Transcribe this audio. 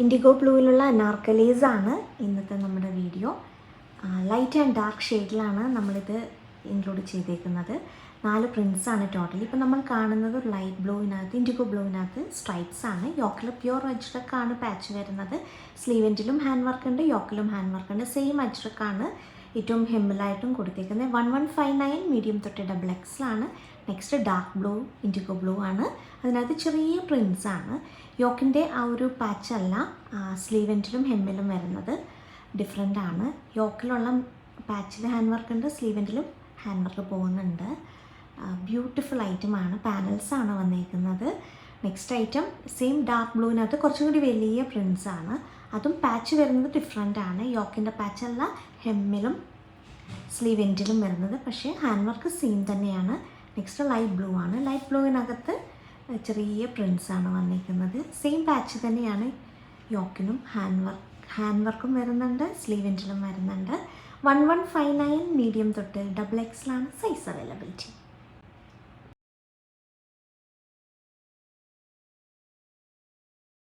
IndiGo ബ്ലൂവിലുള്ള അനാർക്കലീസാണ് ഇന്നത്തെ നമ്മുടെ video. Light and dark ഷെയ്ഡിലാണ് നമ്മളിത് ഇൻക്ലൂഡ് ചെയ്തേക്കുന്നത്. 4 പ്രിൻസാണ് ടോട്ടൽ. ഇപ്പോൾ നമ്മൾ കാണുന്നത് ഒരു ലൈറ്റ് ബ്ലൂവിനകത്ത്, ഇൻഡിഗോ ബ്ലൂവിനകത്ത് സ്ട്രൈപ്സ് ആണ്. യോക്കിൽ പ്യുവർ അജ്രക്കാണ് പാച്ച് വരുന്നത്. സ്ലീവെൻറ്റിലും ഹാൻഡ് വർക്ക് ഉണ്ട്, യോക്കിലും ഹാൻഡ് വർക്ക് ഉണ്ട്. സെയിം അജ്രക്കാണ് ഏറ്റവും ഹെമ്മിലായിട്ടും കൊടുത്തേക്കുന്നത്. 1159 മീഡിയം തൊട്ട് XXL. Next dark blue, IndiGo blue ആണ്. അതിനകത്ത് ചെറിയ പ്രിൻസാണ്. യോക്കിൻ്റെ ആ ഒരു പാച്ചല്ല സ്ലീവെൻറ്റിലും ഹെമ്മിലും വരുന്നത്, ഡിഫറെൻ്റ് ആണ്. യോക്കിലുള്ള പാച്ചിൽ ഹാൻഡ് വർക്ക് ഉണ്ട്, സ്ലീവെൻറ്റിലും ഹാൻഡ് വർക്ക് പോകുന്നുണ്ട്. ബ്യൂട്ടിഫുൾ ഐറ്റമാണ്. പാനൽസാണ് വന്നേക്കുന്നത്. നെക്സ്റ്റ് ഐറ്റം സെയിം ഡാർക്ക് ബ്ലൂവിനകത്ത് കുറച്ചും കൂടി വലിയ പ്രിൻസാണ്. അതും പാച്ച് വരുന്നത് ഡിഫറെൻ്റ് ആണ്. യോക്കിൻ്റെ പാച്ചല്ല ഹെമ്മിലും സ്ലീവെൻറ്റിലും വരുന്നത്, പക്ഷേ ഹാൻഡ് വർക്ക് സെയിം തന്നെയാണ്. നെക്സ്റ്റ് ലൈറ്റ് ബ്ലൂ ആണ്. ലൈറ്റ് ബ്ലൂവിനകത്ത് ചെറിയ പ്രിൻസാണ് വന്നിരിക്കുന്നത്. സെയിം പാച്ച് തന്നെയാണ്. യോക്കിനും ഹാൻഡ് വർക്കും വരുന്നുണ്ട്, സ്ലീവെൻറ്റിലും വരുന്നുണ്ട്. 1159 മീഡിയം തൊട്ട് XXL സൈസ് അവൈലബിലിറ്റി.